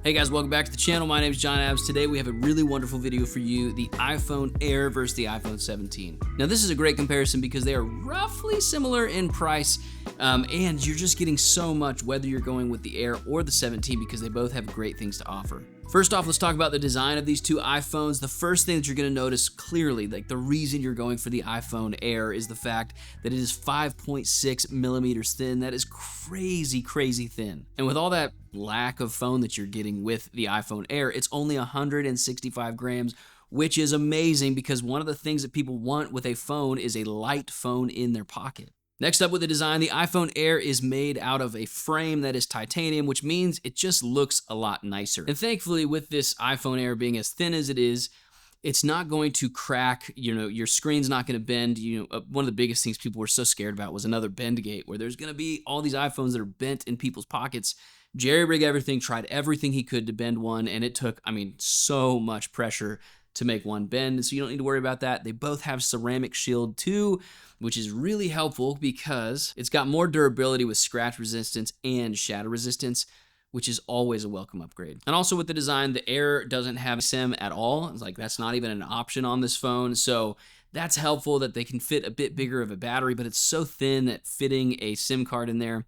Hey guys, welcome back to the channel. My name is John Abs. Today we have a really wonderful video for you, the iPhone Air versus the iPhone 17. Now this is a great comparison because they are roughly similar in price, and you're just getting so much whether you're going with the Air or the 17 because they both have great things to offer. First off, let's talk about the design of these two iPhones. The first thing that you're going to notice clearly, like the reason you're going for the iPhone Air, is the fact that it is 5.6 millimeters thin. That is crazy, crazy thin. And with all that lack of phone that you're getting with the iPhone Air, it's only 165 grams, which is amazing because one of the things that people want with a phone is a light phone in their pocket. Next up with the design, the iPhone Air is made out of a frame that is titanium, which means it just looks a lot nicer. And thankfully, with this iPhone Air being as thin as it is, it's not going to crack, your screen's not going to bend. One of the biggest things people were so scared about was another bend gate, where there's going to be all these iPhones that are bent in people's pockets. Jerry-rigged everything, tried everything he could to bend one, and it took, so much pressure to make one bend, so you don't need to worry about that. They both have ceramic shield too, which is really helpful because it's got more durability with scratch resistance and shatter resistance, which is always a welcome upgrade. And also with the design, the Air doesn't have SIM at all. It's like that's not even an option on this phone, so that's helpful that they can fit a bit bigger of a battery, but it's so thin that fitting a SIM card in there,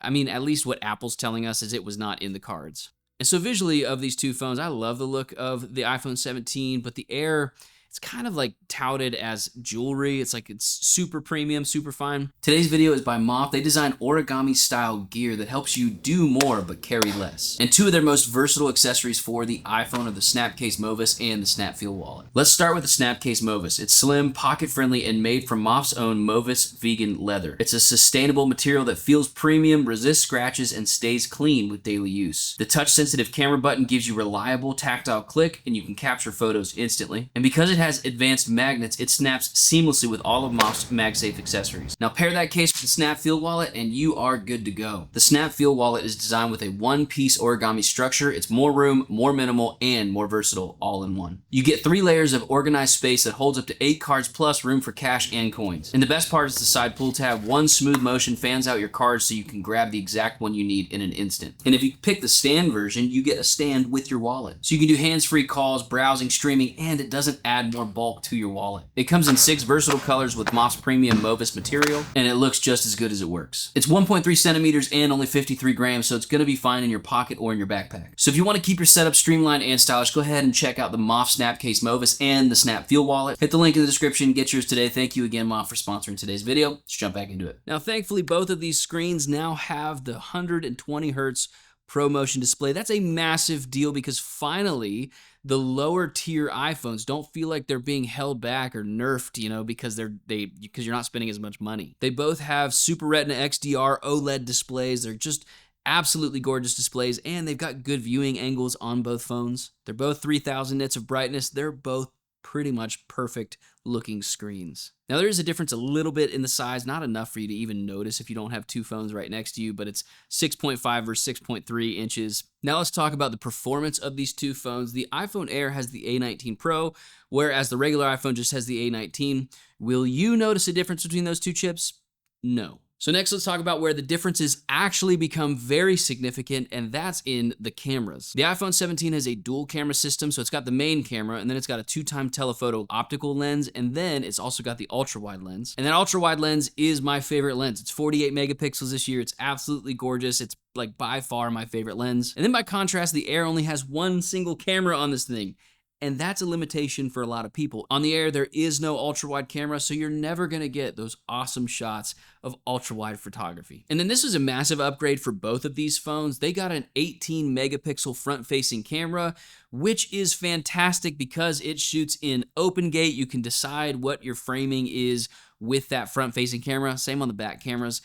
at least what Apple's telling us is it was not in the cards. And so visually of these two phones, I love the look of the iPhone 17, but the Air, it's kind of like touted as jewelry. It's like it's super premium, super fine. Today's video is by Moff. They design origami style gear that helps you do more but carry less. And two of their most versatile accessories for the iPhone are the Snapcase Movis and the Snap Wallet. Let's start with the Snapcase Movis. It's slim, pocket friendly, and made from Moff's own Movis vegan leather. It's a sustainable material that feels premium, resists scratches, and stays clean with daily use. The touch sensitive camera button gives you reliable tactile click, and you can capture photos instantly. And because it has advanced magnets, it snaps seamlessly with all of Moff's MagSafe accessories. Now pair that case with the Snap Wallet and you are good to go. The Snap Wallet is designed with a one-piece origami structure. It's more room, more minimal, and more versatile all in one. You get 3 layers of organized space that holds up to 8 cards plus room for cash and coins. And the best part is the side pull tab. One smooth motion fans out your cards so you can grab the exact one you need in an instant. And if you pick the stand version, you get a stand with your wallet. So you can do hands-free calls, browsing, streaming, and it doesn't add more bulk to your wallet. It comes in 6 versatile colors with Moff's premium Movis material, and it looks just as good as it works. It's 1.3 centimeters and only 53 grams, so it's going to be fine in your pocket or in your backpack. So if you want to keep your setup streamlined and stylish, go ahead and check out the Moff Snapcase Movis and the Snap Wallet. Hit the link in the description, get yours today. Thank you again, Moff, for sponsoring today's video. Let's jump back into it. Now, thankfully, both of these screens now have the 120 Hertz ProMotion display. That's a massive deal because finally the lower tier iPhones don't feel like they're being held back or nerfed, because you're not spending as much money. They both have Super Retina XDR OLED displays. They're just absolutely gorgeous displays, and they've got good viewing angles on both phones. They're both 3000 nits of brightness. They're both pretty much perfect looking screens. Now there is a difference a little bit in the size, not enough for you to even notice if you don't have two phones right next to you, but it's 6.5 versus 6.3 inches. Now let's talk about the performance of these two phones. The iPhone Air has the A19 Pro, whereas the regular iPhone just has the A19. Will you notice a difference between those two chips? No. So next, let's talk about where the differences actually become very significant, and that's in the cameras. The iPhone 17 has a dual camera system, so it's got the main camera, and then it's got a 2-time telephoto optical lens, and then it's also got the ultra-wide lens. And that ultra-wide lens is my favorite lens. It's 48 megapixels this year. It's absolutely gorgeous. It's like by far my favorite lens. And then by contrast, the Air only has one single camera on this thing. And that's a limitation for a lot of people. On the Air, there is no ultra-wide camera, so you're never gonna get those awesome shots of ultra-wide photography. And then this is a massive upgrade for both of these phones. They got an 18 megapixel front-facing camera, which is fantastic because it shoots in open gate. You can decide what your framing is with that front-facing camera. Same on the back cameras.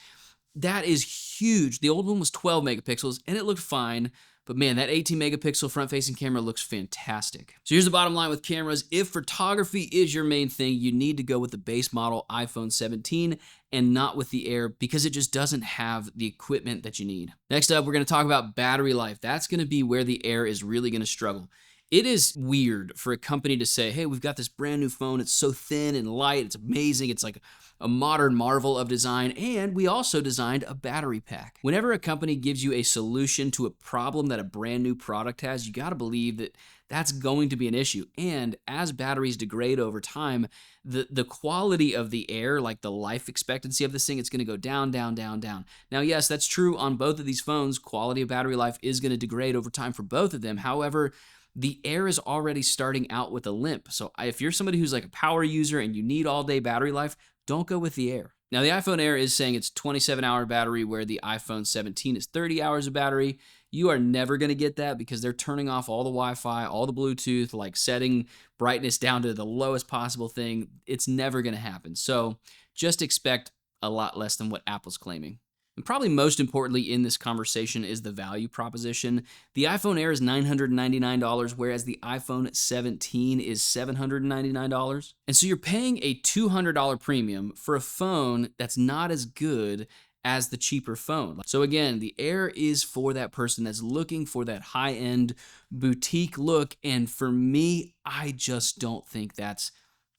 That is huge. The old one was 12 megapixels, and it looked fine. But man, that 18 megapixel front-facing camera looks fantastic. So here's the bottom line with cameras. If photography is your main thing, you need to go with the base model iPhone 17 and not with the Air because it just doesn't have the equipment that you need. Next up, we're going to talk about battery life. That's going to be where the Air is really going to struggle. It is weird for a company to say, hey, we've got this brand new phone. It's so thin and light. It's amazing. It's like a modern marvel of design. And we also designed a battery pack. Whenever a company gives you a solution to a problem that a brand new product has, you got to believe that that's going to be an issue. And as batteries degrade over time, the quality of the air, like the life expectancy of this thing, it's going to go down, down, down, down. Now, yes, that's true on both of these phones. Quality of battery life is going to degrade over time for both of them. However, the Air is already starting out with a limp. So if you're somebody who's like a power user and you need all day battery life, don't go with the Air. Now, the iPhone Air is saying it's 27-hour battery, where the iPhone 17 is 30 hours of battery. You are never going to get that because they're turning off all the Wi-Fi, all the Bluetooth, like setting brightness down to the lowest possible thing. It's never going to happen. So just expect a lot less than what Apple's claiming. And probably most importantly in this conversation is the value proposition. The iPhone Air is $999, whereas the iPhone 17 is $799. And so you're paying a $200 premium for a phone that's not as good as the cheaper phone. So again, the Air is for that person that's looking for that high-end boutique look. And for me, I just don't think that's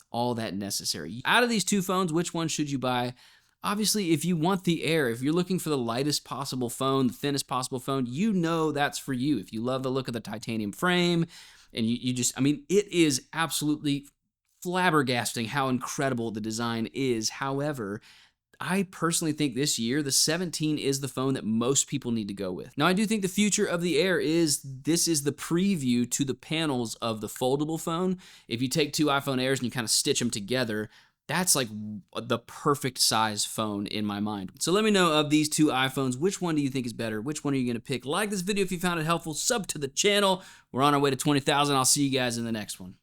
all that necessary. Out of these two phones, which one should you buy? Obviously, if you want the Air, if you're looking for the lightest possible phone, the thinnest possible phone, you know that's for you. If you love the look of the titanium frame, and you just, I mean, it is absolutely flabbergasting how incredible the design is. However, I personally think this year, the 17 is the phone that most people need to go with. Now, I do think the future of the Air is, this is the preview to the panels of the foldable phone. If you take two iPhone Airs and you kind of stitch them together, that's like the perfect size phone in my mind. So let me know, of these two iPhones, which one do you think is better? Which one are you going to pick? Like this video if you found it helpful. Sub to the channel. We're on our way to 20,000. I'll see you guys in the next one.